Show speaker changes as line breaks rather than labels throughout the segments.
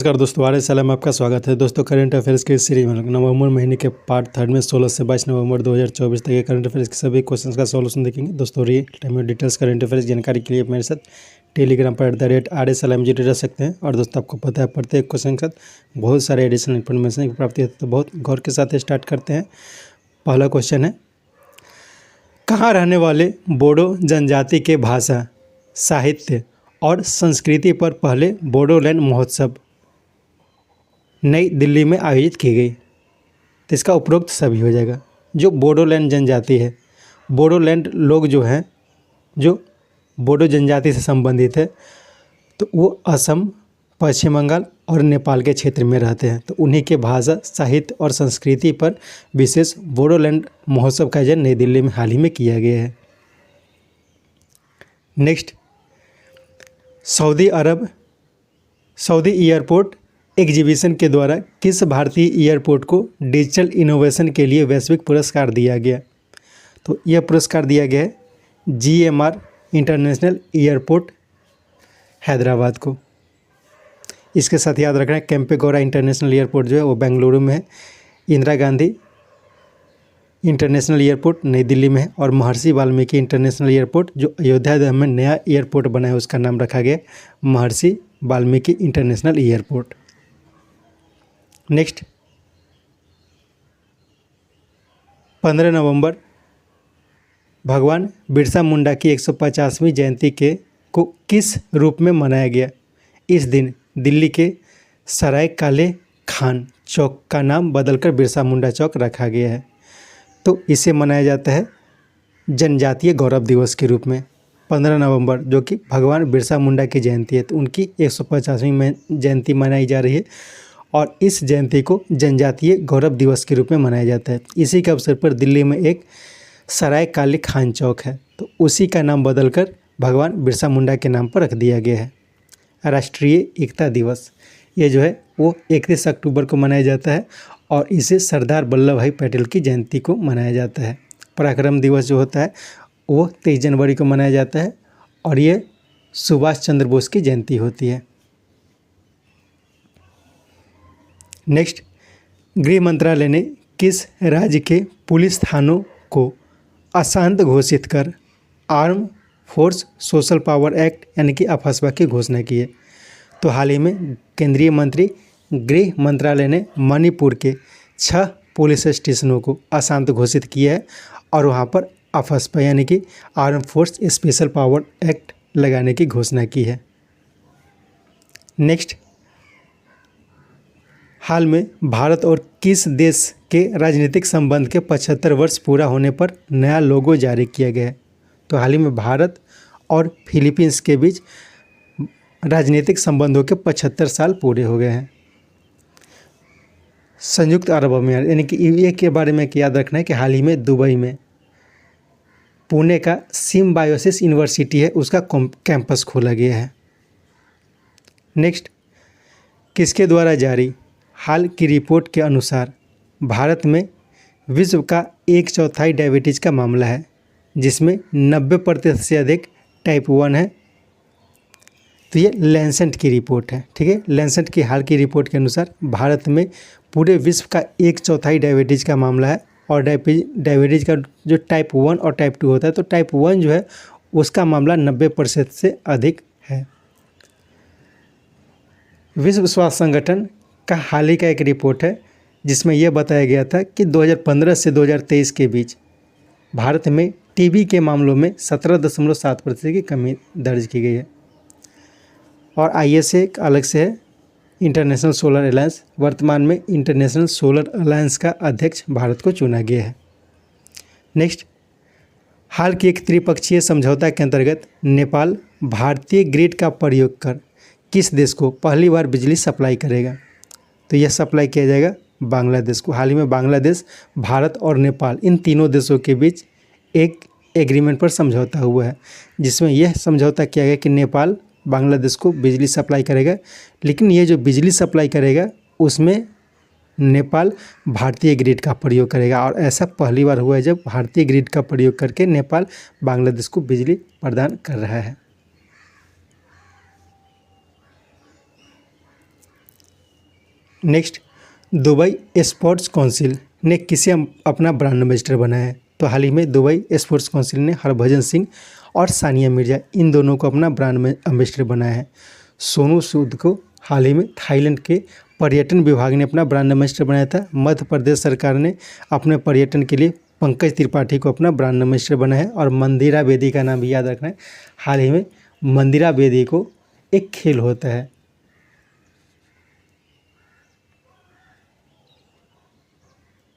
नमस्कार दोस्तों, R S में आपका स्वागत है। दोस्तों, करंट अफेयर्स के सीरीज में नवंबर महीने के पार्ट 3 में 16 से 22 नवंबर 2024 तक के करंट अफेयर्स के सभी क्वेश्चंस का सॉल्यूशन देखेंगे। दोस्तों, रियल टाइम में डिटेल्स करंट अफेयर्स जानकारी के लिए मेरे साथ टेलीग्राम पर @RSLM जुड़े रह सकते हैं। और दोस्तों, आपको पता है प्रत्येक क्वेश्चन के साथ बहुत सारे एडिशनल इन्फॉर्मेशन की प्राप्ति होती है, तो बहुत गौर के साथ स्टार्ट करते हैं। पहला क्वेश्चन है, कहाँ रहने वाले बोडो जनजाति के भाषा, साहित्य और संस्कृति पर पहले बोडोलैंड महोत्सव नई दिल्ली में आयोजित की गई? तो इसका उपरोक्त सभी हो जाएगा। जो बोडोलैंड जनजाति है, बोडोलैंड लोग जो हैं, जो बोडो जनजाति से संबंधित है, तो वो असम, पश्चिम बंगाल और नेपाल के क्षेत्र में रहते हैं। तो उन्हीं के भाषा, साहित्य और संस्कृति पर विशेष बोडोलैंड महोत्सव का आयोजन नई दिल्ली में हाल ही में किया गया है। नेक्स्ट, सऊदी एयरपोर्ट एग्जीबिशन के द्वारा किस भारतीय एयरपोर्ट को डिजिटल इनोवेशन के लिए वैश्विक पुरस्कार दिया गया? तो यह पुरस्कार दिया गया है GMR इंटरनेशनल एयरपोर्ट हैदराबाद को। इसके साथ याद रखना है, केम्पेगौड़ा इंटरनेशनल एयरपोर्ट जो है वो बेंगलुरु में है, इंदिरा गांधी इंटरनेशनल एयरपोर्ट नई दिल्ली में है, और महर्षि वाल्मीकि इंटरनेशनल एयरपोर्ट जो अयोध्या में नया एयरपोर्ट बना है उसका नाम रखा गया महर्षि वाल्मीकि इंटरनेशनल एयरपोर्ट। नेक्स्ट, 15 नवंबर भगवान बिरसा मुंडा की 150वीं जयंती को किस रूप में मनाया गया? इस दिन दिल्ली के सराय काले खान चौक का नाम बदलकर बिरसा मुंडा चौक रखा गया है। तो इसे मनाया जाता है जनजातीय गौरव दिवस के रूप में। 15 नवंबर जो कि भगवान बिरसा मुंडा की जयंती है, तो उनकी 150वीं जयंती मनाई जा रही है, और इस जयंती को जनजातीय गौरव दिवस के रूप में मनाया जाता है। इसी के अवसर पर दिल्ली में एक सराय काले खान चौक है, तो उसी का नाम बदलकर भगवान बिरसा मुंडा के नाम पर रख दिया गया है। राष्ट्रीय एकता दिवस ये जो है वो 31 अक्टूबर को मनाया जाता है, और इसे सरदार वल्लभ भाई पटेल की जयंती को मनाया जाता है। पराक्रम दिवस जो होता है वो 23 जनवरी को मनाया जाता है, और ये सुभाष चंद्र बोस की जयंती होती है। नेक्स्ट, गृह मंत्रालय ने किस राज्य के पुलिस थानों को अशांत घोषित कर arm force social power act यानी कि अफस्पा की घोषणा की है? तो हाल ही में केंद्रीय मंत्री गृह मंत्रालय ने मणिपुर के 6 पुलिस स्टेशनों को अशांत घोषित किया है, और वहां पर अफस्पा यानी कि arm force special power act लगाने की घोषणा की है। नेक्स्ट, हाल में भारत और किस देश के राजनीतिक संबंध के 75 वर्ष पूरा होने पर नया लोगो जारी किया गया है? तो हाल ही में भारत और फिलीपींस के बीच राजनीतिक संबंधों के 75 साल पूरे हो गए हैं। संयुक्त अरब अमीरात यानी कि UAE के बारे में याद रखना है कि हाल ही में दुबई में पुणे का सिम्बायोसिस यूनिवर्सिटी है, उसका कैंपस खोला गया है। नेक्स्ट, किसके द्वारा जारी हाल की रिपोर्ट के अनुसार भारत में विश्व का 1/4 डायबिटीज़ का मामला है, जिसमें 90% से अधिक टाइप 1 है। तो ये लैंसेट की रिपोर्ट है, ठीक है। लैंसेट की हाल की रिपोर्ट के अनुसार भारत में पूरे विश्व का 1/4 डायबिटीज़ का मामला है, और डायबिटीज़ का जो टाइप 1 और टाइप 2 होता है, तो टाइप 1 जो है उसका मामला 90% से अधिक है। विश्व स्वास्थ्य संगठन का हाल ही का एक रिपोर्ट है जिसमें यह बताया गया था कि 2015 से 2023 के बीच भारत में टीबी के मामलों में 17.7% की कमी दर्ज की गई है। और ISA एक अलग से है, इंटरनेशनल सोलर अलायंस। वर्तमान में इंटरनेशनल सोलर अलायंस का अध्यक्ष भारत को चुना गया है। नेक्स्ट, हाल की एक त्रिपक्षीय समझौता के अंतर्गत नेपाल भारतीय ग्रिड का प्रयोग कर किस देश को पहली बार बिजली सप्लाई करेगा? तो यह सप्लाई किया जाएगा बांग्लादेश को। हाल ही में बांग्लादेश, भारत और नेपाल इन तीनों देशों के बीच एक एग्रीमेंट पर समझौता हुआ है, जिसमें यह समझौता किया गया कि नेपाल बांग्लादेश को बिजली सप्लाई करेगा, लेकिन ये जो बिजली सप्लाई करेगा उसमें नेपाल भारतीय ग्रिड का प्रयोग करेगा। और ऐसा पहली बार हुआ है जब भारतीय ग्रिड का प्रयोग करके नेपाल बांग्लादेश को बिजली प्रदान कर रहा है। नेक्स्ट, दुबई स्पोर्ट्स काउंसिल ने किसे अपना ब्रांड एम्बेसडर बनाया है? तो हाल ही में दुबई स्पोर्ट्स काउंसिल ने हरभजन सिंह और सानिया मिर्जा इन दोनों को अपना ब्रांड एम्बेसडर बनाया है। सोनू सूद को हाल ही में थाईलैंड के पर्यटन विभाग ने अपना ब्रांड एम्बेसडर बनाया था। मध्य प्रदेश सरकार ने अपने पर्यटन के लिए पंकज त्रिपाठी को अपना ब्रांड एम्बेसडर बनाया है। और मंदिरा बेदी का नाम भी याद रखना है। हाल ही में मंदिरा बेदी को एक खेल होता है,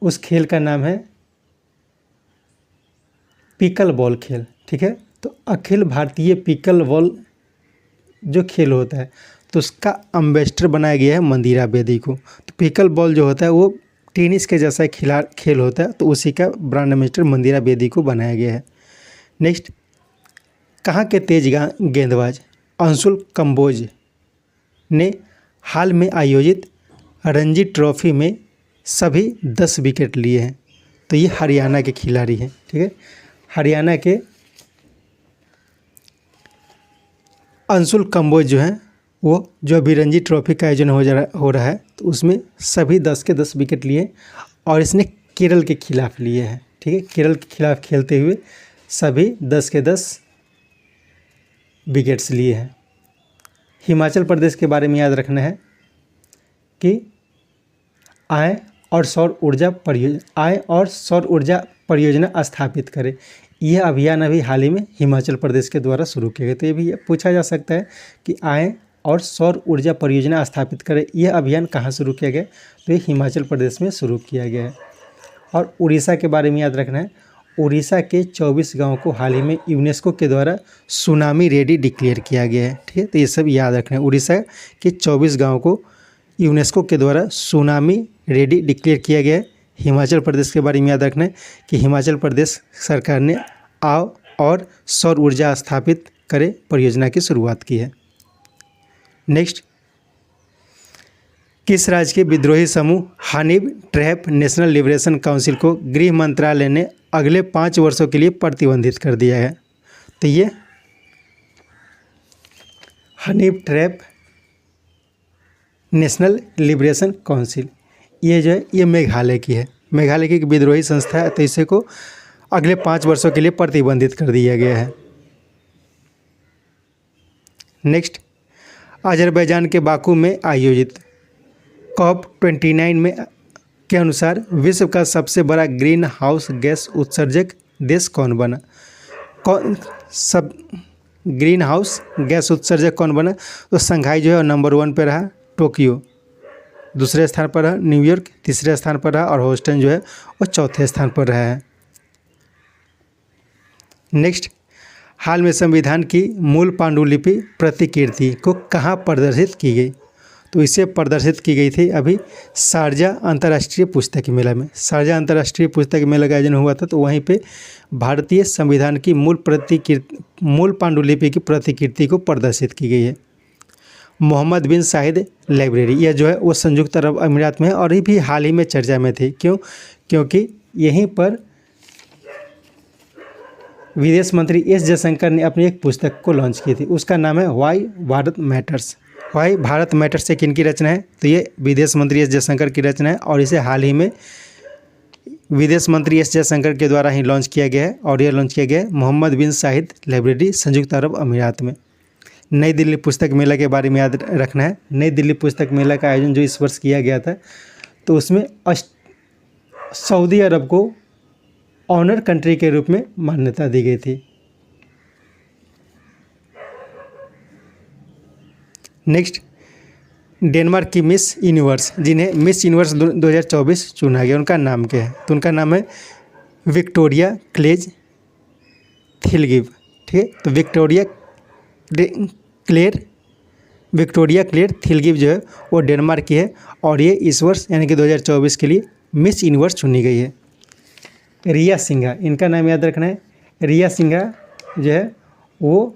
उस खेल का नाम है पिकल बॉल खेल, ठीक है। तो अखिल भारतीय पिकल बॉल जो खेल होता है तो उसका एम्बेसडर बनाया गया है मंदिरा बेदी को। तो पिकल बॉल जो होता है वो टेनिस के जैसा खेल होता है, तो उसी का ब्रांड एम्बेसडर मंदिरा बेदी को बनाया गया है। नेक्स्ट, कहाँ के तेज गेंदबाज अंशुल कंबोज ने हाल में आयोजित रणजी ट्रॉफी में सभी 10 विकेट लिए हैं? तो ये हरियाणा के खिलाड़ी हैं, ठीक है। हरियाणा के अंशुल कंबोज जो हैं वो जो अभी रणजी ट्रॉफी का आयोजन हो रहा है तो उसमें सभी 10 के 10 विकेट लिए और इसने केरल के खिलाफ लिए हैं, ठीक है। केरल के खिलाफ खेलते हुए सभी 10 के 10 विकेट्स लिए हैं। हिमाचल प्रदेश के बारे में याद रखना है कि आय और सौर ऊर्जा परियोजना स्थापित करें। यह अभियान अभी हाल ही में हिमाचल प्रदेश के द्वारा शुरू किया गया। तो ये भी पूछा जा सकता है कि आय और सौर ऊर्जा परियोजना स्थापित करें, यह अभियान कहाँ शुरू किया गया? तो ये हिमाचल प्रदेश में शुरू किया गया है। और उड़ीसा के बारे में याद रखना है, उड़ीसा के 24 गाँव को हाल ही में यूनेस्को के द्वारा सुनामी रेडी डिक्लेयर किया गया है, ठीक है। तो ये सब याद रखना है। उड़ीसा के 24 गाँव को यूनेस्को के द्वारा सुनामी रेडी डिक्लेयर किया गया है। हिमाचल प्रदेश के बारे में याद रखना है कि हिमाचल प्रदेश सरकार ने आव और सौर ऊर्जा स्थापित करे परियोजना की शुरुआत की है। नेक्स्ट, किस राज्य के विद्रोही समूह Hanif trap national liberation council को गृह मंत्रालय ने अगले 5 वर्षों के लिए प्रतिबंधित कर दिया है? तो ये Hanif trap national liberation council ये जो है ये मेघालय की है। मेघालय की एक विद्रोही संस्था है, तो इसे को अगले 5 वर्षों के लिए प्रतिबंधित कर दिया गया है। नेक्स्ट, अजरबैजान के बाकू में आयोजित COP29 में के अनुसार विश्व का सबसे बड़ा ग्रीन हाउस गैस उत्सर्जक देश कौन बना? ग्रीन हाउस गैस उत्सर्जक कौन बना? तो संघाई जो है नंबर 1 पे रहा, टोक्यो दूसरे स्थान पर रहा, न्यूयॉर्क तीसरे स्थान पर रहा और ह्यूस्टन जो है वो चौथे स्थान पर रहा है। नेक्स्ट, हाल में संविधान की मूल पांडुलिपि प्रतिकृति को कहाँ प्रदर्शित की गई? तो इसे प्रदर्शित की गई थी अभी शारजाह अंतर्राष्ट्रीय पुस्तक मेला में। शारजाह अंतर्राष्ट्रीय पुस्तक मेला का आयोजन हुआ था, तो वहीं पे भारतीय संविधान की मूल पांडुलिपि की प्रतिकृति को प्रदर्शित की गई है। मोहम्मद बिन साहिद लाइब्रेरी यह जो है वो संयुक्त अरब अमीरात में है और ये भी हाल ही में चर्चा में थी। क्योंकि यहीं पर विदेश मंत्री एस जयशंकर ने अपनी एक पुस्तक को लॉन्च की थी, उसका नाम है why Bharat matters. Why Bharat matters से किन की रचना है? तो ये विदेश मंत्री एस जयशंकर की रचना है और इसे हाल ही में विदेश मंत्री एस जयशंकर के द्वारा ही लॉन्च किया गया है। और यह लॉन्च किया गया है मोहम्मद बिन साहिद लाइब्रेरी संयुक्त अरब अमीरात में। नई दिल्ली पुस्तक मेला के बारे में याद रखना है। नई दिल्ली पुस्तक मेला का आयोजन जो इस वर्ष किया गया था, तो उसमें सऊदी अरब को ऑनर कंट्री के रूप में मान्यता दी गई थी। नेक्स्ट, डेनमार्क की मिस यूनिवर्स जिन्हें मिस यूनिवर्स 2024 चुना गया, उनका नाम क्या है? तो उनका नाम है विक्टोरिया क्लेज थिलगिव, ठीक है। तो विक्टोरिया क्लेर थिलगिव जो है वो डेनमार्क की है और ये इस वर्ष यानी कि 2024 के लिए मिस यूनिवर्स चुनी गई है। रिया सिंघा, इनका नाम याद रखना है। रिया सिंघा जो है वो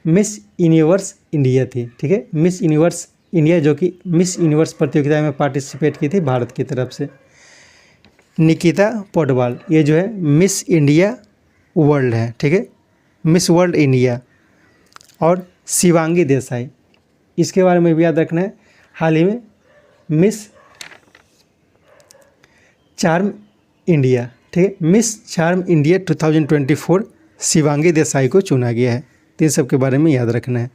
मिस यूनिवर्स इंडिया थी, ठीक है। मिस यूनिवर्स इंडिया जो कि मिस यूनिवर्स प्रतियोगिता में पार्टिसिपेट की थी भारत की तरफ से। निकिता पौडवाल ये जो है मिस इंडिया वर्ल्ड है, ठीक है, मिस वर्ल्ड इंडिया। और शिवांगी देसाई इसके बारे में भी याद रखना है। हाल ही में मिस चार्म इंडिया, ठीक है, miss charm India 2024 Shivangi Desai को चुना गया है। तो इन सब के बारे में याद रखना है।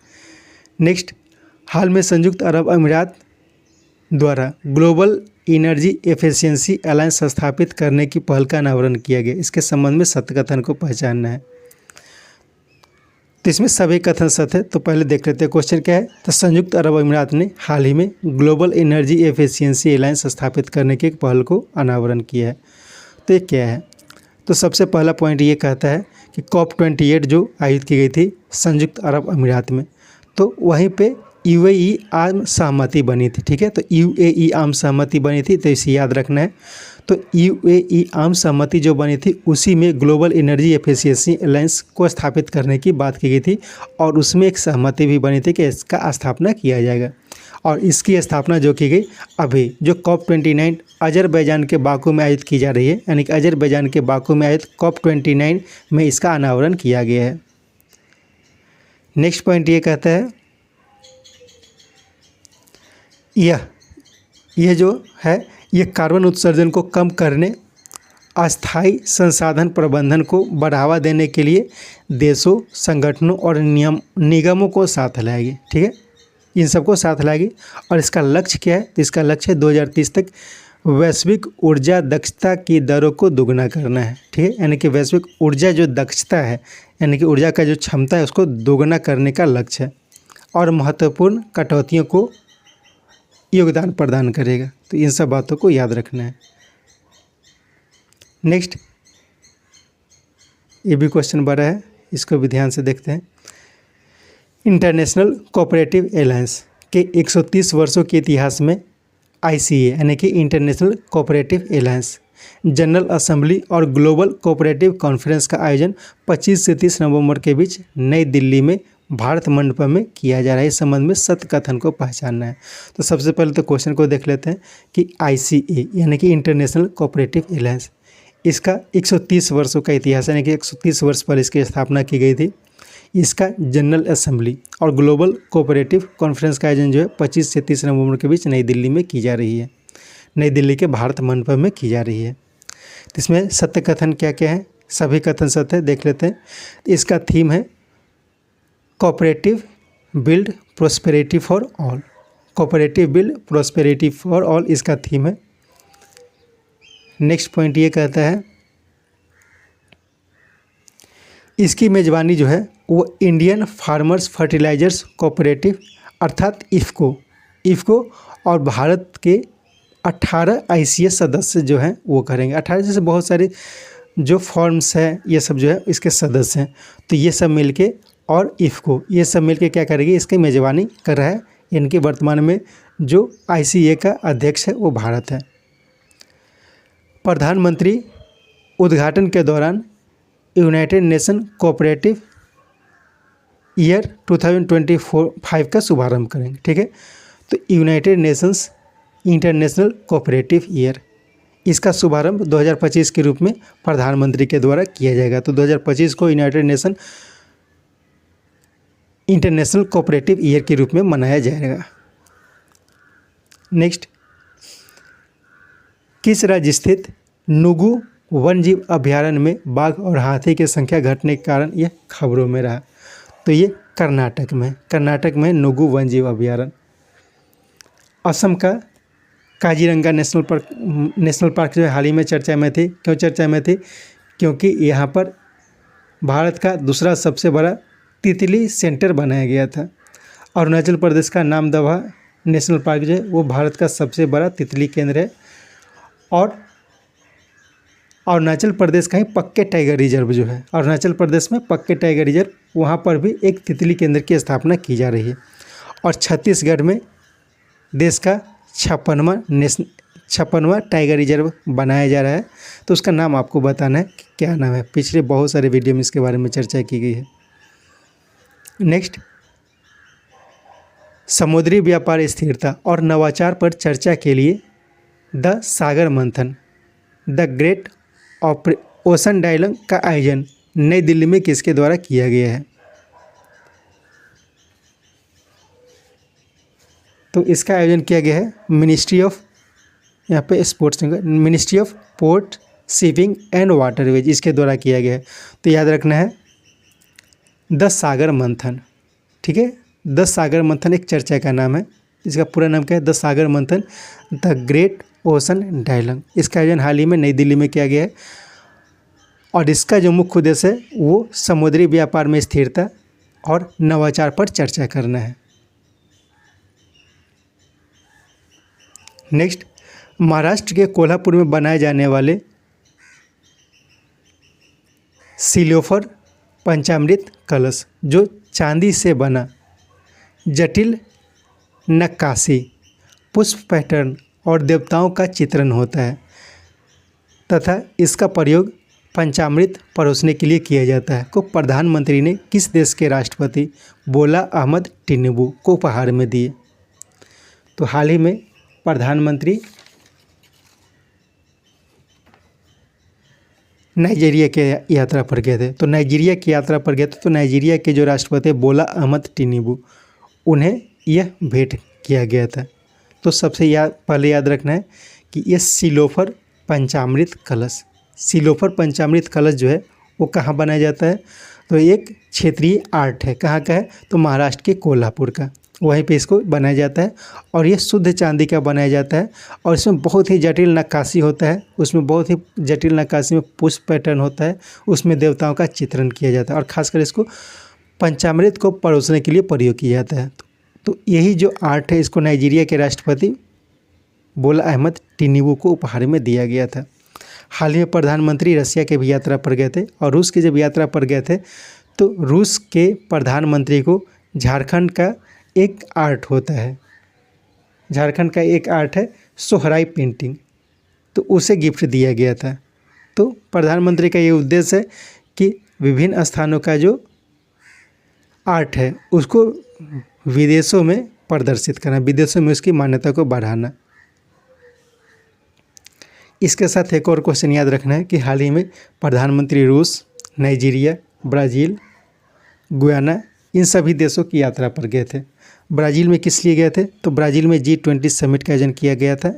नेक्स्ट, हाल में संयुक्त अरब अमीरात द्वारा ग्लोबल एनर्जी एफिशिएंसी अलायंस स्थापित करने की पहल का अनावरण किया गया। इसके संबंध में सत्य कथन को पहचानना है। तो इसमें सभी कथन सत्य है। तो पहले देख लेते हैं क्वेश्चन क्या है। तो संयुक्त अरब अमीरात ने हाल ही में ग्लोबल एनर्जी एफिशिएंसी अलायंस स्थापित करने की एक पहल को अनावरण किया है। तो ये क्या है। तो सबसे पहला पॉइंट ये कहता है कि COP28 जो आयोजित की गई थी संयुक्त अरब अमीरात में, तो वहीं पे UAE आम सहमति बनी थी, ठीक है। तो UAE आम सहमति बनी थी, तो इसे याद रखना है। तो UAE आम सहमति जो बनी थी उसी में ग्लोबल एनर्जी एफिशिएंसी अलायंस को स्थापित करने की बात की गई थी और उसमें एक सहमति भी बनी थी कि इसका स्थापना किया जाएगा। और इसकी स्थापना जो की गई अभी जो COP29 अजरबैजान के बाकू में आयोजित की जा रही है, यानी कि अजरबैजान के बाकू में आयोजित COP29 में इसका अनावरण किया गया है। नेक्स्ट पॉइंट ये कहता है यह जो है ये कार्बन उत्सर्जन को कम करने, अस्थायी संसाधन प्रबंधन को बढ़ावा देने के लिए देशों, संगठनों और निगमों को साथ लाएगी, ठीक है। इन सबको साथ लाएगी। और इसका लक्ष्य क्या है। तो इसका लक्ष्य है 2030 तक वैश्विक ऊर्जा दक्षता की दरों को दोगुना करना है, ठीक है। यानी कि वैश्विक ऊर्जा जो दक्षता है, यानी कि ऊर्जा का जो क्षमता है उसको दोगुना करने का लक्ष्य है और महत्वपूर्ण कटौतियों को योगदान प्रदान करेगा। तो इन सब बातों को याद रखना है। नेक्स्ट, ये भी क्वेश्चन बड़ा है, इसको भी ध्यान से देखते हैं। इंटरनेशनल कोऑपरेटिव अलायंस के 130 वर्षों के इतिहास में ICA यानी कि international cooperative alliance general assembly और ग्लोबल कोऑपरेटिव कॉन्फ्रेंस का आयोजन 25 से 30 नवंबर के बीच नई दिल्ली में भारत मंडपम में किया जा रहा है। इस संबंध में सत्य कथन को पहचानना है। तो सबसे पहले तो क्वेश्चन को देख लेते हैं कि ICA यानी कि इंटरनेशनल कोऑपरेटिव अलायंस, इसका 130 वर्षों का इतिहास यानी कि 130 वर्ष पहले इसकी स्थापना की गई थी। इसका जनरल असेंबली और ग्लोबल कोऑपरेटिव कॉन्फ्रेंस का आयोजन जो है 25 से 30 नवंबर के बीच नई दिल्ली में की जा रही है, नई दिल्ली के भारत मंडपम में की जा रही है। तो इसमें सत्य कथन क्या क्या है, सभी कथन सत्य देख लेते हैं। इसका थीम है cooperative build prosperity for all, cooperative build prosperity for all इसका थीम है। नेक्स्ट पॉइंट ये कहता है इसकी मेज़बानी जो है वो इंडियन फार्मर्स फर्टिलाइजर्स कोऑपरेटिव अर्थात इफ़को और भारत के 18 ICA सदस्य जो हैं वो करेंगे। 18 जैसे बहुत सारे जो फॉर्म्स हैं ये सब जो है इसके सदस्य हैं। तो ये सब मिलके और इफ़को ये सब मिलके क्या करेगी, इसकी मेज़बानी कर रहा है। इनके वर्तमान में जो ICA का अध्यक्ष है वो भारत है। प्रधानमंत्री उद्घाटन के दौरान यूनाइटेड नेशन कोऑपरेटिव ईयर 2025 का शुभारंभ करेंगे, ठीक है। तो United Nations international cooperative year इसका शुभारंभ 2025 के रूप में प्रधानमंत्री के द्वारा किया जाएगा। तो 2025 को United nation international cooperative year के रूप में मनाया जाएगा। नेक्स्ट, किस राज्य स्थित नुगु वन्यजीव अभयारण्य में बाघ और हाथी की संख्या घटने के कारण यह खबरों में रहा। तो ये कर्नाटक में नुगु वन्यजीव अभयारण्य। असम का काजीरंगा नेशनल पार्क जो है हाल ही में चर्चा में थी। क्यों चर्चा में थी? क्योंकि यहाँ पर भारत का दूसरा सबसे बड़ा तितली सेंटर बनाया गया था। अरुणाचल प्रदेश का नामदफा नेशनल पार्क जो है वो भारत का सबसे बड़ा तितली केंद्र है। और अरुणाचल प्रदेश का ही पक्के टाइगर रिजर्व जो है, अरुणाचल प्रदेश में पक्के टाइगर रिजर्व, वहाँ पर भी एक तितली केंद्र की स्थापना की जा रही है। और छत्तीसगढ़ में देश का 56वां टाइगर रिजर्व बनाया जा रहा है। तो उसका नाम आपको बताना है कि क्या नाम है। पिछले बहुत सारे वीडियो में इसके बारे में चर्चा की गई है। नेक्स्ट, समुद्री व्यापार स्थिरता और नवाचार पर चर्चा के लिए द सागर मंथन द ग्रेट ओशन डायलॉग का आयोजन नई दिल्ली में किसके द्वारा किया गया है? तो इसका आयोजन किया गया है मिनिस्ट्री ऑफ, यहाँ पे sports, ministry of port shipping and waterways, इसके द्वारा किया गया है। तो याद रखना है द सागर मंथन, ठीक है। द सागर मंथन एक चर्चा का नाम है, इसका पूरा नाम क्या है, द सागर मंथन द ग्रेट ओशन डायलॉग। इसका आयोजन हाल ही में नई दिल्ली में किया गया है और इसका जो मुख्य उद्देश्य है वो समुद्री व्यापार में स्थिरता और नवाचार पर चर्चा करना है। नेक्स्ट, महाराष्ट्र के कोल्हापुर में बनाए जाने वाले सिलोफर पंचामृत कलश, जो चांदी से बना जटिल नक्काशी, पुष्प पैटर्न और देवताओं का चित्रण होता है तथा इसका प्रयोग पंचामृत परोसने के लिए किया जाता है, को प्रधानमंत्री ने किस देश के राष्ट्रपति बोला अहमद टिनुबू को उपहार में दिए। तो हाल ही में प्रधानमंत्री नाइजीरिया के यात्रा पर गए थे। तो नाइजीरिया की यात्रा पर गए थे, तो नाइजीरिया के जो राष्ट्रपति बोला अहमद टिनुबू, उन्हें यह भेंट किया गया था। तो सबसे पहले याद रखना है कि ये सिलोफर पंचामृत कलश, सिलोफर पंचामृत कलश जो है वो कहाँ बनाया जाता है, तो एक क्षेत्रीय आर्ट है। कहाँ का है, तो महाराष्ट्र के कोल्हापुर का, वहीं पे इसको बनाया जाता है और ये शुद्ध चांदी का बनाया जाता है और इसमें बहुत ही जटिल नक्काशी होता है, उसमें बहुत ही जटिल नक्काशी में पुष्प पैटर्न होता है, उसमें देवताओं का चित्रण किया जाता है और ख़ासकर इसको पंचामृत को परोसने के लिए प्रयोग किया जाता है। तो यही जो आर्ट है इसको नाइजीरिया के राष्ट्रपति बोला अहमद टिनुबू को उपहार में दिया गया था। हाल ही में प्रधानमंत्री रसिया के भी यात्रा पर गए थे और रूस की जब यात्रा पर गए थे तो रूस के प्रधानमंत्री को झारखंड का एक आर्ट होता है, झारखंड का एक आर्ट है सोहराई पेंटिंग, तो उसे गिफ्ट दिया गया था। तो प्रधानमंत्री का ये उद्देश्य है कि विभिन्न स्थानों का जो आर्ट है उसको विदेशों में प्रदर्शित करना, विदेशों में उसकी मान्यता को बढ़ाना। इसके साथ एक और क्वेश्चन याद रखना है कि हाल ही में प्रधानमंत्री रूस, नाइजीरिया, ब्राज़ील, गुयाना, इन सभी देशों की यात्रा पर गए थे। ब्राज़ील में किस लिए गए थे, तो ब्राज़ील में G20 समिट का आयोजन किया गया था,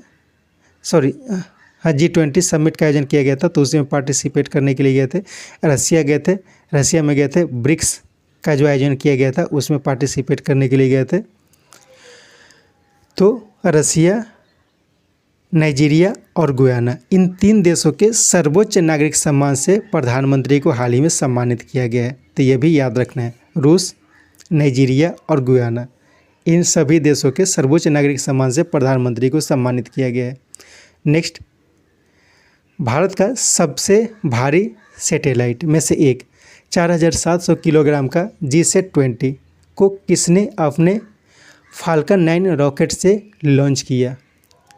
G20 समिट का आयोजन किया गया था, तो उसमें पार्टिसिपेट करने के लिए गए थे। रसिया गए थे, रसिया में गए थे, ब्रिक्स का जो आयोजन किया गया था उसमें पार्टिसिपेट करने के लिए गए थे। तो रसिया, नाइजीरिया और गुयाना, इन 3 देशों के सर्वोच्च नागरिक सम्मान से प्रधानमंत्री को हाल ही में सम्मानित किया गया है। तो ये भी याद रखना है, रूस, नाइजीरिया और गुयाना, इन सभी देशों के सर्वोच्च नागरिक सम्मान से प्रधानमंत्री को सम्मानित किया गया है। नेक्स्ट, भारत का सबसे भारी सैटेलाइट में से एक 4700 किलोग्राम का GSAT-20 को किसने अपने फाल्कन 9 रॉकेट से लॉन्च किया।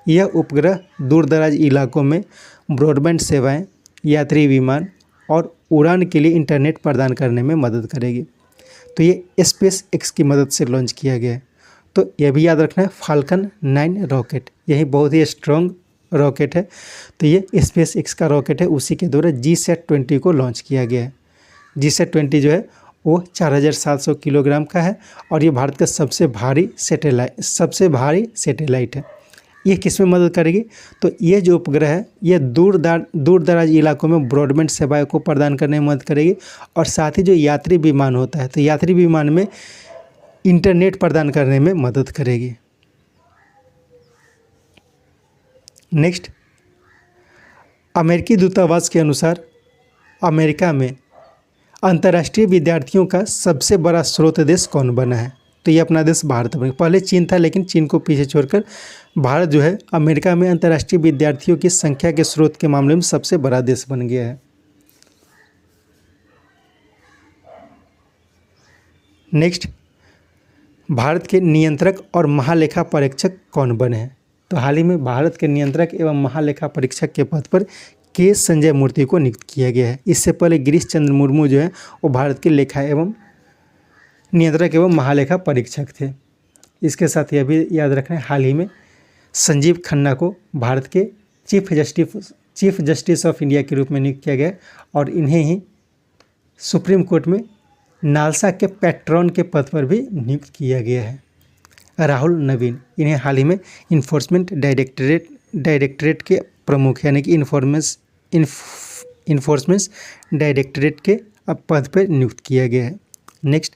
यह उपग्रह दूरदराज इलाकों में ब्रॉडबैंड सेवाएं, यात्री विमान और उड़ान के लिए इंटरनेट प्रदान करने में मदद करेगी। तो ये स्पेस एक्स की मदद से लॉन्च किया गया है। तो यह भी याद रखना है, फाल्कन 9 रॉकेट, यही बहुत ही स्ट्रॉन्ग रॉकेट है। तो ये स्पेस एक्स का रॉकेट है, उसी के द्वारा GSAT-20 को लॉन्च किया गया है। GSAT-20 जो है वो 4700 किलोग्राम का है और ये भारत का सबसे भारी सैटेलाइट है। ये किस में मदद करेगी, तो ये जो उपग्रह है ये दूर दराज इलाकों में ब्रॉडबैंड सेवाओं को प्रदान करने में मदद करेगी और साथ ही जो यात्री विमान होता है तो यात्री विमान में इंटरनेट प्रदान करने में मदद करेगी। नेक्स्ट, अमेरिकी दूतावास के अनुसार अमेरिका में अंतर्राष्ट्रीय विद्यार्थियों का सबसे बड़ा स्रोत देश कौन बना है, तो ये अपना देश भारत बना। पहले चीन था लेकिन चीन को पीछे छोड़कर भारत जो है अमेरिका में अंतर्राष्ट्रीय विद्यार्थियों की संख्या के स्रोत के मामले में सबसे बड़ा देश बन गया है। नेक्स्ट, भारत के नियंत्रक और महालेखा परीक्षक कौन बने हैं, तो हाल ही में भारत के नियंत्रक एवं महालेखा परीक्षक के पद पर के संजय मूर्ति को नियुक्त किया गया है। इससे पहले गिरीश चंद्र मुर्मू जो है वो भारत के लेखा एवं नियंत्रक एवं महालेखा परीक्षक थे। इसके साथ यह भी याद रखना है, हाल ही में संजीव खन्ना को भारत के चीफ जस्टिस ऑफ इंडिया के रूप में नियुक्त किया गया और इन्हें ही सुप्रीम कोर्ट में नालसा के पैट्रॉन के पद पर भी नियुक्त किया गया है। राहुल नवीन, इन्हें हाल ही में इन्फोर्समेंट डायरेक्टरेट के प्रमुख यानी कि इन्फोर्समेंट डायरेक्टरेट के पद पर नियुक्त किया गया है। नेक्स्ट,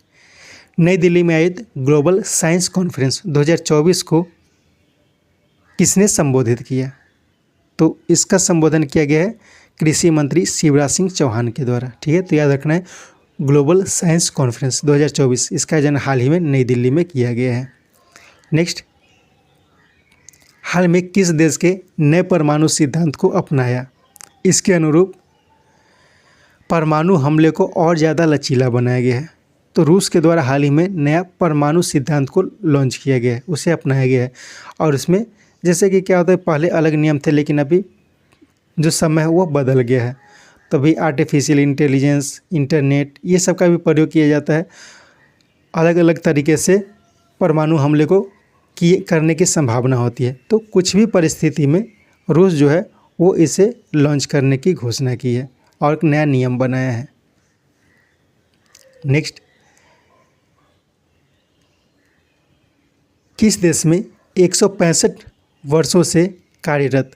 नई दिल्ली में आयोजित ग्लोबल साइंस कॉन्फ्रेंस 2024 को किसने संबोधित किया? तो इसका संबोधन किया गया है कृषि मंत्री शिवराज सिंह चौहान के द्वारा। ठीक है, तो याद रखना है ग्लोबल साइंस कॉन्फ्रेंस 2024, इसका आयोजन हाल ही में नई दिल्ली में किया गया है। नेक्स्ट, हाल में किस देश के नए परमाणु सिद्धांत को अपनाया? इसके अनुरूप परमाणु हमले को और ज़्यादा लचीला बनाया गया है। तो रूस के द्वारा हाल ही में नया परमाणु सिद्धांत को लॉन्च किया गया है, उसे अपनाया गया है। और उसमें जैसे कि क्या होता है, पहले अलग नियम थे लेकिन अभी जो समय है वो बदल गया है। तो अभी आर्टिफिशियल इंटेलिजेंस, इंटरनेट, ये सब का भी प्रयोग किया जाता है। अलग अलग तरीके से परमाणु हमले को करने की संभावना होती है। तो कुछ भी परिस्थिति में रूस जो है वो इसे लॉन्च करने की घोषणा की है और एक नया नियम बनाया है। नेक्स्ट, किस देश में 165 वर्षों से कार्यरत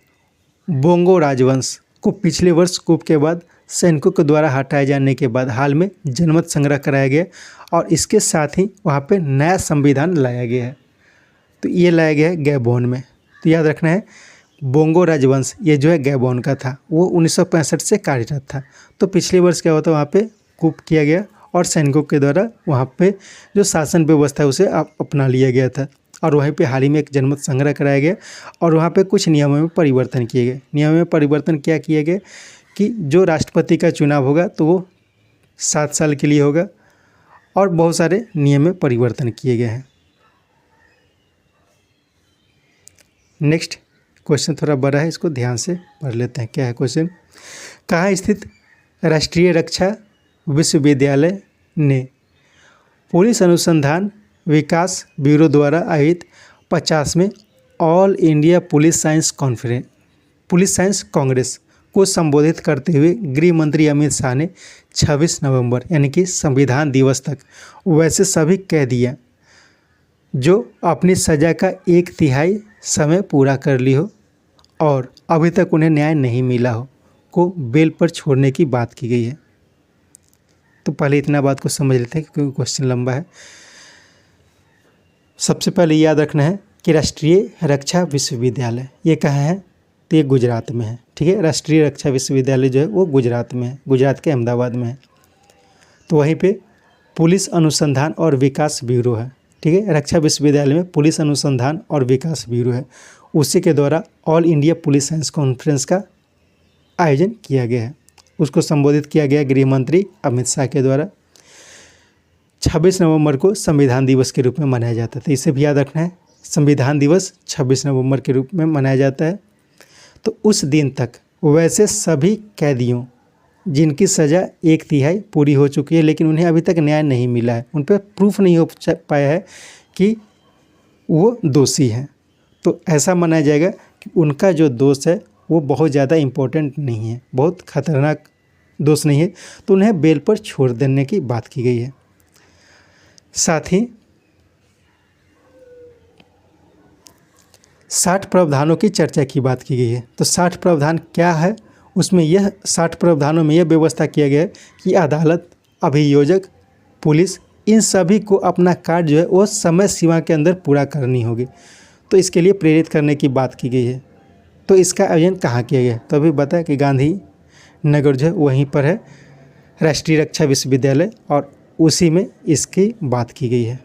बोंगो राजवंश को पिछले वर्ष कूप के बाद सैनिकों के द्वारा हटाए जाने के बाद हाल में जनमत संग्रह कराया गया और इसके साथ ही वहाँ पे नया संविधान लाया गया है? तो ये लाया गया है गैबोन में। तो याद रखना है बोंगो राजवंश ये जो है गैबोन का था, वो 1965 से कार्यरत था। तो पिछले वर्ष क्या होता है, वहाँ पे कूप किया गया और सैनिकों के द्वारा वहाँ पे जो शासन व्यवस्था है उसे अपना लिया गया था। और वहीं पे हाल ही में एक जनमत संग्रह कराया गया और वहाँ पे कुछ नियमों में परिवर्तन किए गए। नियमों में परिवर्तन क्या किए गए कि जो राष्ट्रपति का चुनाव होगा तो वो 7 साल के लिए होगा और बहुत सारे नियम में परिवर्तन किए गए हैं। नेक्स्ट क्वेश्चन थोड़ा बड़ा है, इसको ध्यान से पढ़ लेते हैं। क्या है क्वेश्चन? कहाँ स्थित राष्ट्रीय रक्षा विश्वविद्यालय ने पुलिस अनुसंधान विकास ब्यूरो द्वारा आयोजित 50वें all India police science congress को संबोधित करते हुए गृह मंत्री अमित शाह ने 26 नवंबर यानी कि संविधान दिवस तक वैसे सभी कैदियों जो अपनी सज़ा का 1/3 समय पूरा कर ली हो और अभी तक उन्हें न्याय नहीं मिला हो को बेल पर छोड़ने की बात की गई है। तो पहले इतना बात को समझ लेते हैं क्योंकि क्वेश्चन लंबा है। सबसे पहले याद रखना है कि राष्ट्रीय रक्षा विश्वविद्यालय ये कहाँ है? तो ये गुजरात में है। ठीक है, राष्ट्रीय रक्षा विश्वविद्यालय जो है वो गुजरात में है, गुजरात के अहमदाबाद में है। तो वहीं पे पुलिस अनुसंधान और विकास ब्यूरो है। ठीक है, रक्षा विश्वविद्यालय में पुलिस अनुसंधान और विकास ब्यूरो है, उसी के द्वारा all India police science conference का आयोजन किया गया है। उसको संबोधित किया गया गृह मंत्री अमित शाह के द्वारा। 26 नवंबर को संविधान दिवस के रूप में मनाया जाता है। तो इसे भी याद रखना है, संविधान दिवस 26 नवंबर के रूप में मनाया जाता है। तो उस दिन तक वैसे सभी कैदियों जिनकी सज़ा 1/3 पूरी हो चुकी है लेकिन उन्हें अभी तक न्याय नहीं मिला है, उन पर प्रूफ नहीं हो पाया है कि वो दोषी हैं, तो ऐसा माना जाएगा कि उनका जो दोष है वो बहुत ज़्यादा इम्पोर्टेंट नहीं है, बहुत खतरनाक दोष नहीं है, तो उन्हें बेल पर छोड़ देने की बात की गई है। साथ ही 60 प्रावधानों की चर्चा की बात की गई है। तो 60 प्रावधान क्या है? उसमें यह 60 प्रावधानों में यह व्यवस्था किया गया है कि अदालत, अभियोजक, पुलिस, इन सभी को अपना कार्य जो है वो समय सीमा के अंदर पूरा करनी होगी। तो इसके लिए प्रेरित करने की बात की गई है। तो इसका आयोजन कहाँ किया गया? तो अभी बताया कि गांधी नगर जो है वहीं पर है राष्ट्रीय रक्षा विश्वविद्यालय, और उसी में इसकी बात की गई है।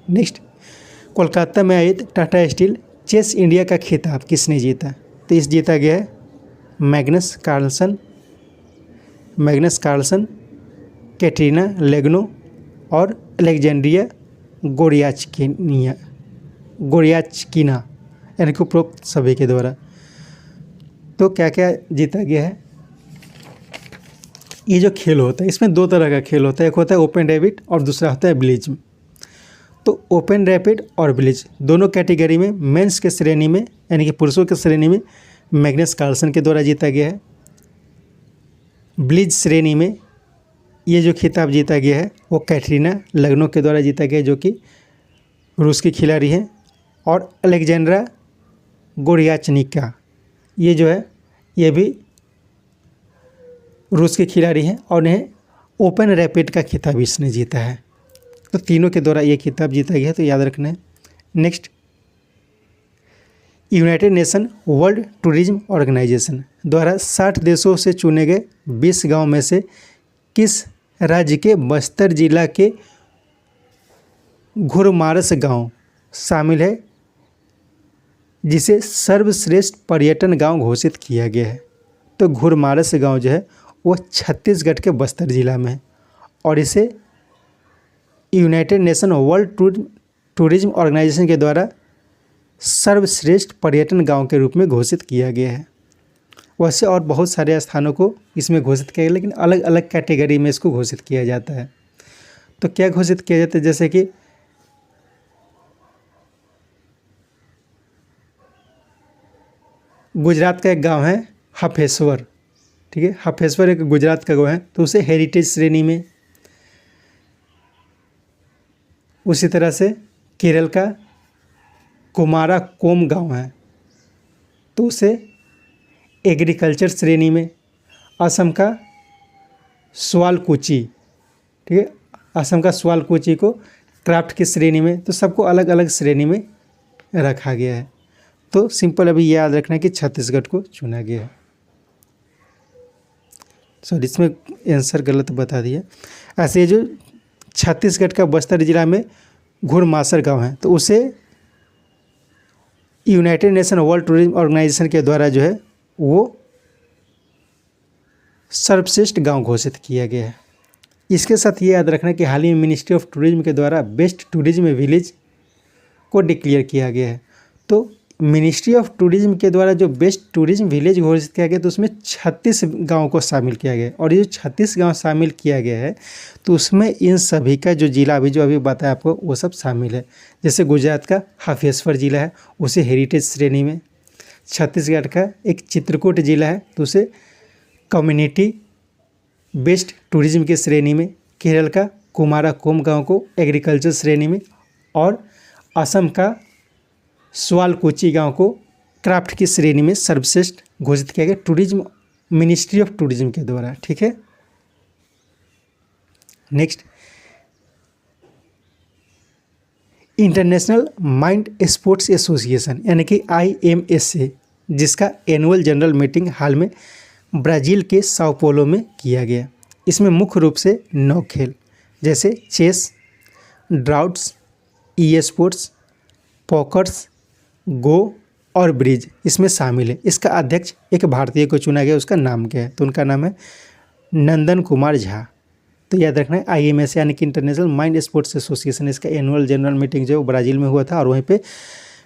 नेक्स्ट, कोलकाता में आयोजित टाटा स्टील चेस इंडिया का खिताब किसने जीता? तो इस जीता गया है मैग्नस कार्लसन, कैटरीना लेग्नो और अलेक्जेंड्रिया गोरियाचकिना यानी कि उपरोक्त सभी के द्वारा। तो क्या क्या जीता गया है? ये जो खेल होता है इसमें 2 तरह का खेल होता है, एक होता है ओपन रैपिड और दूसरा होता है ब्लिज। तो ओपन रैपिड और ब्लिज दोनों कैटेगरी में मेंस के श्रेणी में यानी कि पुरुषों के श्रेणी में मैग्नस कार्लसन के द्वारा जीता गया है। ब्लिज श्रेणी में ये जो खिताब जीता गया है वो कैटरीना लेग्नो के द्वारा जीता गया, जो कि रूस की खिलाड़ी हैं। और अलेक्जेंड्रा गोरियाचनिका, ये जो है ये भी रूस के खिलाड़ी हैं और इन्हें ओपन रैपिड का खिताब इसने जीता है। तो तीनों के द्वारा ये खिताब जीता गया है, तो याद रखना है। Next, united nation world tourism organisation द्वारा 60 देशों से चुने गए 20 गांव में से किस राज्य के बस्तर जिला के घुरमारस गांव शामिल है जिसे सर्वश्रेष्ठ पर्यटन गांव घोषित किया गया है? तो घुरमारस गांव जो है वो छत्तीसगढ़ के बस्तर जिला में है और इसे united nation world tourism organisation के द्वारा सर्वश्रेष्ठ पर्यटन गांव के रूप में घोषित किया गया है। वैसे और बहुत सारे स्थानों को इसमें घोषित किया गया, लेकिन अलग अलग कैटेगरी में इसको घोषित किया जाता है। तो क्या घोषित किया जाता है? जैसे कि गुजरात का एक गांव है हफेश्वर, ठीक है, हफेश्वर एक गुजरात का गांव है, तो उसे हेरिटेज श्रेणी में। उसी तरह से केरल का कुमारा कोम गांव है, तो उसे एग्रीकल्चर श्रेणी में। असम का स्वालकुची, ठीक है, असम का स्वालकुची को क्राफ्ट की श्रेणी में। तो सबको अलग अलग श्रेणी में रखा गया है। तो सिंपल अभी याद रखना है कि छत्तीसगढ़ को चुना गया है। सॉरी, इसमें आंसर गलत बता दिया। ऐसे जो छत्तीसगढ़ का बस्तर जिला में घुड़मासर गांव है, तो उसे united nation world tourism organisation के द्वारा जो है वो सर्वश्रेष्ठ गांव घोषित किया गया है। इसके साथ ये याद रखना कि हाल ही में मिनिस्ट्री ऑफ टूरिज्म के द्वारा बेस्ट टूरिज्म विलेज को डिक्लेयर किया गया है। तो मिनिस्ट्री ऑफ टूरिज्म के द्वारा जो बेस्ट टूरिज्म विलेज घोषित किया गया, तो उसमें 36 गाँव को शामिल किया गया। और ये जो 36 गाँव शामिल किया गया है, तो उसमें इन सभी का जो जिला अभी बताया आपको वो सब शामिल है। जैसे गुजरात का हफेश्वर जिला है, उसे हेरिटेज श्रेणी में। छत्तीसगढ़ का एक चित्रकूट जिला है, तो उसे कम्युनिटी बेस्ट टूरिज्म की श्रेणी में। केरल का कुमारा कोम गाँव को एग्रीकल्चर श्रेणी में। और असम का स्वालकुची गांव को क्राफ्ट की श्रेणी में सर्वश्रेष्ठ घोषित किया गया टूरिज्म, मिनिस्ट्री ऑफ टूरिज्म के द्वारा, ठीक है। Next, international mind sports association यानी कि IMSA, जिसका एनुअल जनरल मीटिंग हाल में ब्राज़ील के साओ पोलो में किया गया। इसमें मुख्य रूप से 9 खेल जैसे चेस, ड्राउट्स, स्पोर्ट्स, पॉकर्स, गो और ब्रिज इसमें शामिल है। इसका अध्यक्ष एक भारतीय को चुना गया, उसका नाम क्या है? तो उनका नाम है नंदन कुमार झा। तो याद रखना है IMSA यानी कि इंटरनेशनल माइंड स्पोर्ट्स एसोसिएशन, इसका एनुअल जनरल मीटिंग जो है वो ब्राज़ील में हुआ था और वहीं पे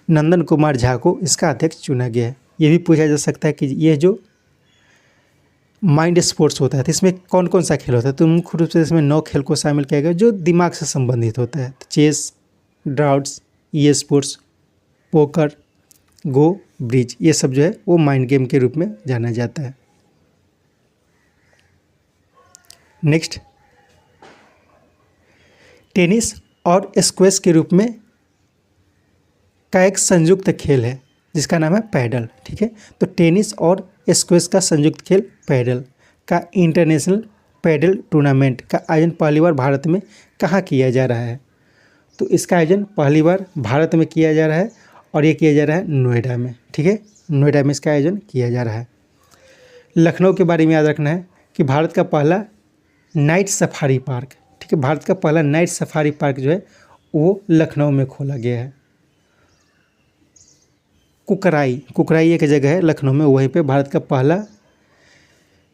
नंदन कुमार झा को इसका अध्यक्ष चुना गया है। ये भी पूछा जा सकता है कि ये जो माइंड स्पोर्ट्स होता है तो इसमें कौन कौन सा खेल होता है? तो मुख्य रूप से इसमें 9 खेल को शामिल किया गया जो दिमाग से संबंधित होता है। तो चेस, ड्राउट्स, स्पोर्ट्स, पोकर, गो, ब्रिज, ये सब जो है वो माइंड गेम के रूप में जाना जाता है। नेक्स्ट, टेनिस और स्क्वैश के रूप में का एक संयुक्त खेल है जिसका नाम है पैडल, ठीक है। तो टेनिस और स्क्वैश का संयुक्त खेल पैडल का इंटरनेशनल पैडल टूर्नामेंट का आयोजन पहली बार भारत में कहाँ किया जा रहा है? तो इसका आयोजन पहली बार भारत में किया जा रहा है और ये किया जा रहा है नोएडा में, ठीक है। नोएडा में इसका आयोजन किया जा रहा है। लखनऊ के बारे में याद रखना है कि भारत का पहला नाइट सफारी पार्क, ठीक है, भारत का पहला नाइट सफारी पार्क जो है वो लखनऊ में खोला गया है। कुकराई एक जगह है लखनऊ में, वहीं पे भारत का पहला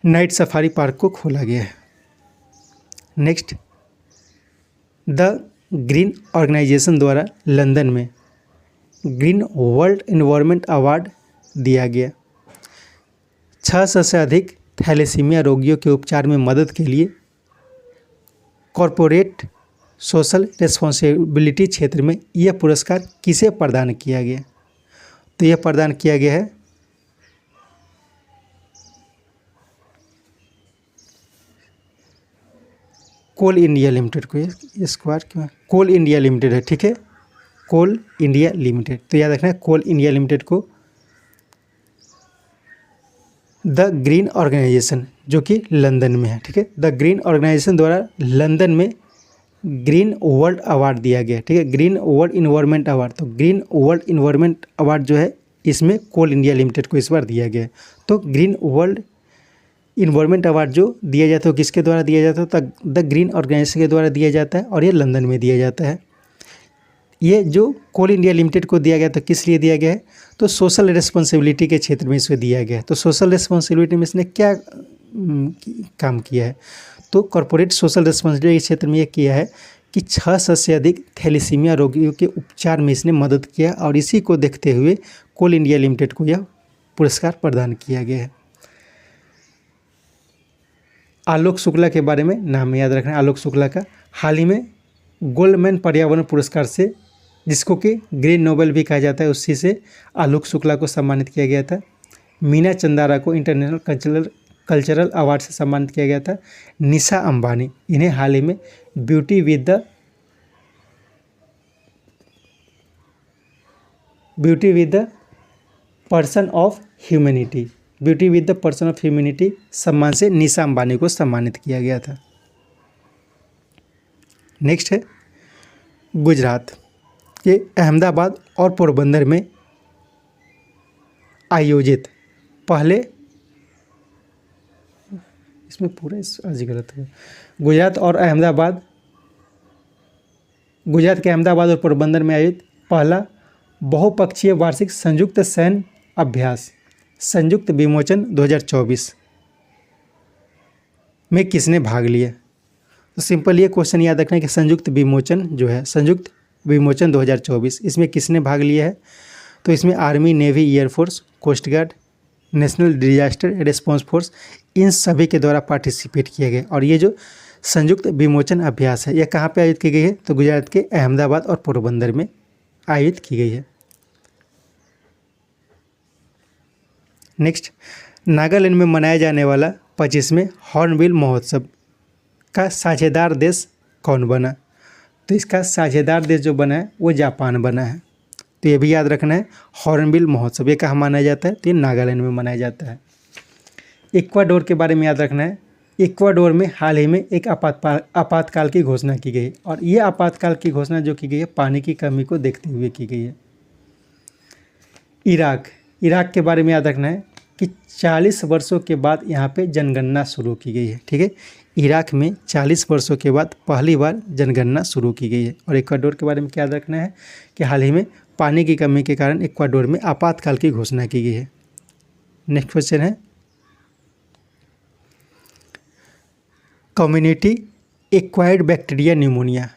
नाइट सफारी पार्क को खोला गया है। नेक्स्ट, द ग्रीन ऑर्गेनाइजेशन द्वारा लंदन में ग्रीन वर्ल्ड एनवायरनमेंट अवार्ड दिया गया। 600 से अधिक थैलेसीमिया रोगियों के उपचार में मदद के लिए कॉरपोरेट सोशल रिस्पॉन्सिबिलिटी क्षेत्र में यह पुरस्कार किसे प्रदान किया गया? तो यह प्रदान किया गया है कोल इंडिया लिमिटेड को। ये स्क्वायर क्यों है? कोल इंडिया लिमिटेड है, ठीक है, कोल इंडिया लिमिटेड। तो याद रखना है कोल इंडिया लिमिटेड को द ग्रीन ऑर्गेनाइजेशन, जो कि लंदन में है, ठीक है, द ग्रीन ऑर्गेनाइजेशन द्वारा लंदन में ग्रीन वर्ल्ड अवार्ड दिया गया है, ठीक है, ग्रीन वर्ल्ड इन्वायरमेंट अवार्ड। तो ग्रीन वर्ल्ड इन्वायरमेंट अवार्ड जो है इसमें कोल इंडिया लिमिटेड को इस बार दिया गया है। तो ग्रीन वर्ल्ड इन्वायरमेंट अवार्ड जो दिया जाता है किसके द्वारा दिया जाता है, तो द ग्रीन ऑर्गेनाइजेशन के द्वारा दिया जाता है और ये लंदन में दिया जाता है। ये जो कोल इंडिया लिमिटेड को दिया गया तो किस लिए दिया गया है, तो सोशल रिस्पॉन्सिबिलिटी के क्षेत्र में इसको दिया गया है। तो सोशल रिस्पॉन्सिबिलिटी में इसने क्या काम किया है, तो कॉर्पोरेट सोशल रिस्पॉन्सिबिलिटी के क्षेत्र में ये किया है कि 600 से अधिक थैलेसीमिया रोगियों के उपचार में इसने मदद किया और इसी को देखते हुए कोल इंडिया लिमिटेड को यह पुरस्कार प्रदान किया गया है। आलोक शुक्ला के बारे में नाम याद रखना है। आलोक शुक्ला का हाल ही में गोल्डमैन पर्यावरण पुरस्कार से, जिसको कि ग्रीन नोबेल भी कहा जाता है, उसी से आलोक शुक्ला को सम्मानित किया गया था। मीना चंदारा को इंटरनेशनल कल्चरल अवार्ड से सम्मानित किया गया था। निशा अंबानी, इन्हें हाल ही में beauty with the person of humanity, beauty with the person of humanity सम्मान से निशा अंबानी को सम्मानित किया गया था। नेक्स्ट है गुजरात। ये अहमदाबाद और पोरबंदर में आयोजित पहले, इसमें पूरा आज गलत है, गुजरात के अहमदाबाद और पोरबंदर में आयोजित पहला बहुपक्षीय वार्षिक संयुक्त सैन्य अभ्यास संयुक्त विमोचन 2024 में किसने भाग लिया। तो सिंपल ये क्वेश्चन याद रखना है कि संयुक्त विमोचन जो है, संयुक्त विमोचन 2024, इसमें किसने भाग लिया है, तो इसमें army, navy, air force, coast guard, national disaster response force, इन सभी के द्वारा पार्टिसिपेट किया गया। और ये जो संयुक्त विमोचन अभ्यास है यह कहाँ पे आयोजित की गई है, तो गुजरात के अहमदाबाद और पोरबंदर में आयोजित की गई है। नेक्स्ट, नागालैंड में मनाया जाने वाला 25वें हॉर्नबिल महोत्सव का साझेदार देश कौन बना, तो इसका साझेदार देश जो बना है वो जापान बना है। तो ये भी याद रखना है, हॉर्नबिल महोत्सव ये कहाँ मनाया जाता है, तो ये नागालैंड में मनाया जाता है। इक्वाडोर के बारे में याद रखना है। इक्वाडोर में हाल ही में एक आपातकाल की घोषणा की गई और ये आपातकाल की घोषणा जो की गई है पानी की कमी को देखते हुए की गई है। इराक के बारे में याद रखना है कि 40 वर्षों के बाद यहाँ पे जनगणना शुरू की गई है, ठीक है, इराक में 40 वर्षों के बाद पहली बार जनगणना शुरू की गई है। और इक्वाडोर के बारे में क्या याद रखना है कि हाल ही में पानी की कमी के कारण इक्वाडोर में आपातकाल की घोषणा की गई है। नेक्स्ट क्वेश्चन है, community acquired bacteria pneumonia,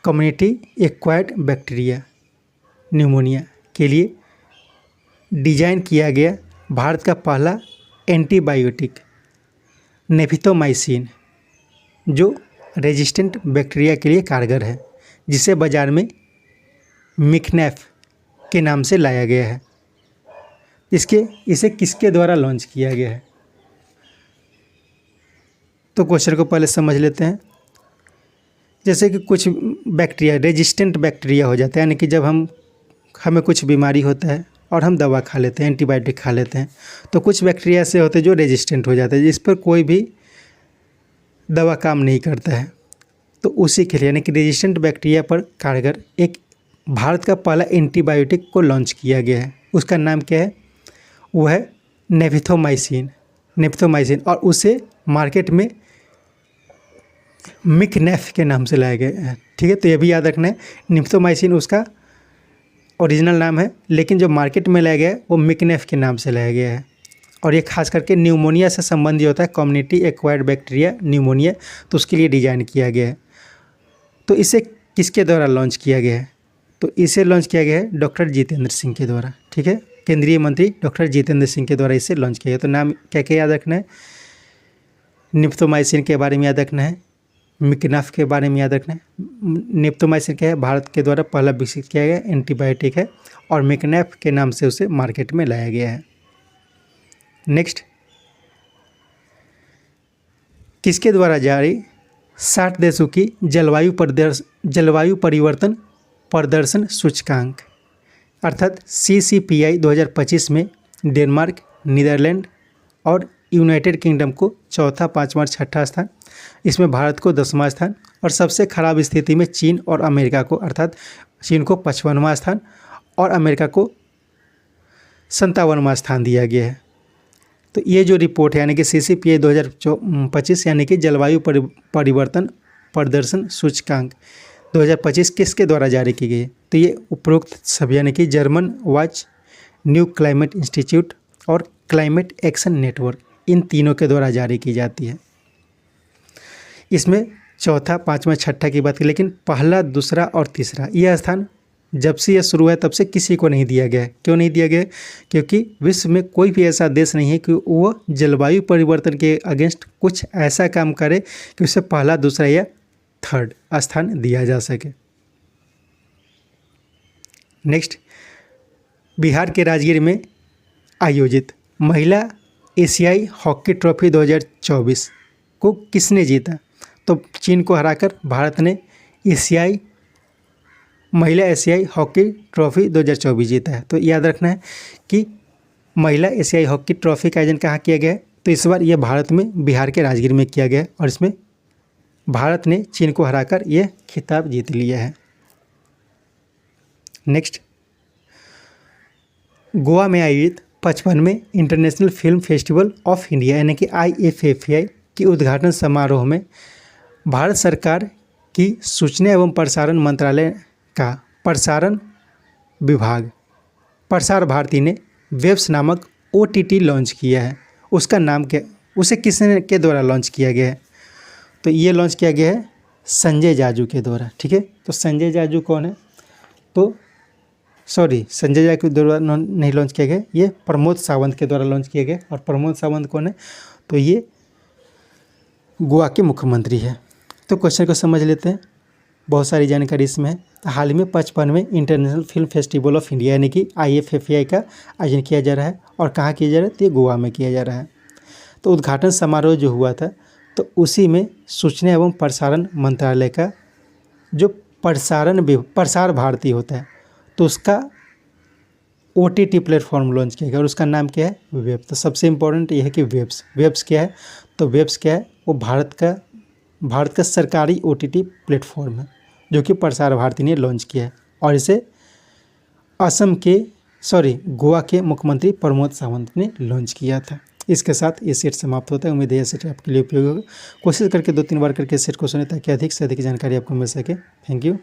community acquired bacteria pneumonia के लिए डिजाइन किया गया भारत का पहला एंटीबायोटिक नेफिथोमाइसिन, जो रेजिस्टेंट बैक्टीरिया के लिए कारगर है, जिसे बाजार में मिकनेफ के नाम से लाया गया है। इसे किसके द्वारा लॉन्च किया गया है, तो क्वेश्चन को पहले समझ लेते हैं। जैसे कि कुछ बैक्टीरिया रेजिस्टेंट बैक्टीरिया हो जाता है, यानी कि जब हमें कुछ बीमारी होता है और हम दवा खा लेते हैं, एंटीबायोटिक खा लेते हैं, तो कुछ बैक्टीरिया ऐसे होते हैं जो रेजिस्टेंट हो जाते हैं, जिस पर कोई भी दवा काम नहीं करता है। तो उसी के लिए यानी कि रेजिस्टेंट बैक्टीरिया पर कारगर एक भारत का पहला एंटीबायोटिक को लॉन्च किया गया है। उसका नाम क्या है, वो है नेफिथोमाइसिन, और उसे मार्केट में मिकनेफ के नाम से लाया गया है, ठीक है। तो ये भी याद रखना है, नेफिथोमाइसिन उसका ओरिजिनल नाम है, लेकिन जो मार्केट में लाया गया है वो मिकनेफ के नाम से लाया गया है। और ये खास करके न्यूमोनिया से संबंधित होता है, कम्युनिटी एक्वायर्ड बैक्टीरिया न्यूमोनिया, तो उसके लिए डिजाइन किया गया है। तो इसे किसके द्वारा लॉन्च किया गया है, तो इसे लॉन्च किया गया है डॉक्टर जितेंद्र सिंह के द्वारा, ठीक है, केंद्रीय मंत्री डॉक्टर जितेंद्र सिंह के द्वारा इसे लॉन्च किया गया। तो नाम क्या क्या याद रखना है, नेफिथोमाइसिन के बारे में याद रखना है, मिकनेफ के बारे में याद रखना है। नेफिथोमाइसिन क्या है, भारत के द्वारा पहला विकसित किया गया एंटीबायोटिक है और मिकनेफ के नाम से उसे मार्केट में लाया गया है। नेक्स्ट, किसके द्वारा जारी 60 देशों की जलवायु परिवर्तन प्रदर्शन सूचकांक अर्थात CCPI 2025 में डेनमार्क, नीदरलैंड और यूनाइटेड किंगडम को चौथा, पाँचवा और छठा स्थान, इसमें भारत को 10वां स्थान और सबसे खराब स्थिति में चीन और अमेरिका को, अर्थात चीन को 55वां स्थान और अमेरिका को 57वां स्थान दिया गया है। तो ये जो रिपोर्ट है यानी कि CCPI 2025 यानी कि जलवायु परिवर्तन प्रदर्शन सूचकांक 2025 किसके द्वारा जारी की गई है? तो ये उपरोक्त सभी यानी कि German watch, new climate institute और क्लाइमेट एक्शन नेटवर्क, इन तीनों के द्वारा जारी की जाती है। इसमें चौथा, पाँचवा, छठा की बात की, लेकिन पहला, दूसरा और तीसरा यह स्थान जब से यह शुरू है तब से किसी को नहीं दिया गया है। क्यों नहीं दिया गया? क्योंकि विश्व में कोई भी ऐसा देश नहीं है कि वो जलवायु परिवर्तन के अगेंस्ट कुछ ऐसा काम करे कि उसे पहला, दूसरा या थर्ड स्थान दिया जा सके। नेक्स्ट, बिहार के राजगीर में आयोजित महिला एशियाई हॉकी ट्रॉफी 2024 को किसने जीता? तो चीन को हराकर भारत ने महिला एशियाई हॉकी ट्रॉफी 2024 जीता है। तो याद रखना है कि महिला एशियाई हॉकी ट्रॉफी का आयोजन कहाँ किया गया है? तो इस बार यह भारत में बिहार के राजगीर में किया गया है और इसमें भारत ने चीन को हराकर यह खिताब जीत लिया है। नेक्स्ट, गोवा में आयोजित 55वें international film festival of India यानी कि IFFI के उद्घाटन समारोह में भारत सरकार की सूचना एवं प्रसारण मंत्रालय का प्रसारण विभाग प्रसार भारती ने वेब्स नामक OTT लॉन्च किया है। उसका नाम क्या, उसे किसने के द्वारा लॉन्च किया गया है? तो ये लॉन्च किया गया है संजय जाजू के द्वारा। ठीक है, तो संजय जाजू कौन है? तो संजय जाजू के द्वारा नहीं लॉन्च किया गया, ये प्रमोद सावंत के द्वारा लॉन्च किया गया। और प्रमोद सावंत कौन है? तो ये गोवा के मुख्यमंत्री है। तो क्वेश्चन को समझ लेते हैं, बहुत सारी जानकारी इसमें है। हाल ही में 55वें international film festival of India यानी कि IFFI का आयोजन किया जा रहा है। और कहाँ किया जा रहा है? तो ये गोवा में किया जा रहा है। तो उद्घाटन समारोह जो हुआ था तो उसी में सूचना एवं प्रसारण मंत्रालय का जो प्रसार भारती होता है तो उसका OTT प्लेटफॉर्म लॉन्च किया गया और उसका नाम क्या है? वेब। तो सबसे इम्पोर्टेंट ये है कि वेब्स क्या है? तो वेब्स क्या है? वो भारत का सरकारी OTT प्लेटफॉर्म है जो कि प्रसार भारती ने लॉन्च किया है और इसे गोवा के मुख्यमंत्री प्रमोद सावंत ने लॉन्च किया था। इसके साथ ये सेट समाप्त होता है। उम्मीद है ये सेट आपके लिए उपयोगी होगा। कोशिश करके 2-3 बार करके सेट को सुने ताकि अधिक से अधिक जानकारी आपको मिल सके। Thank you.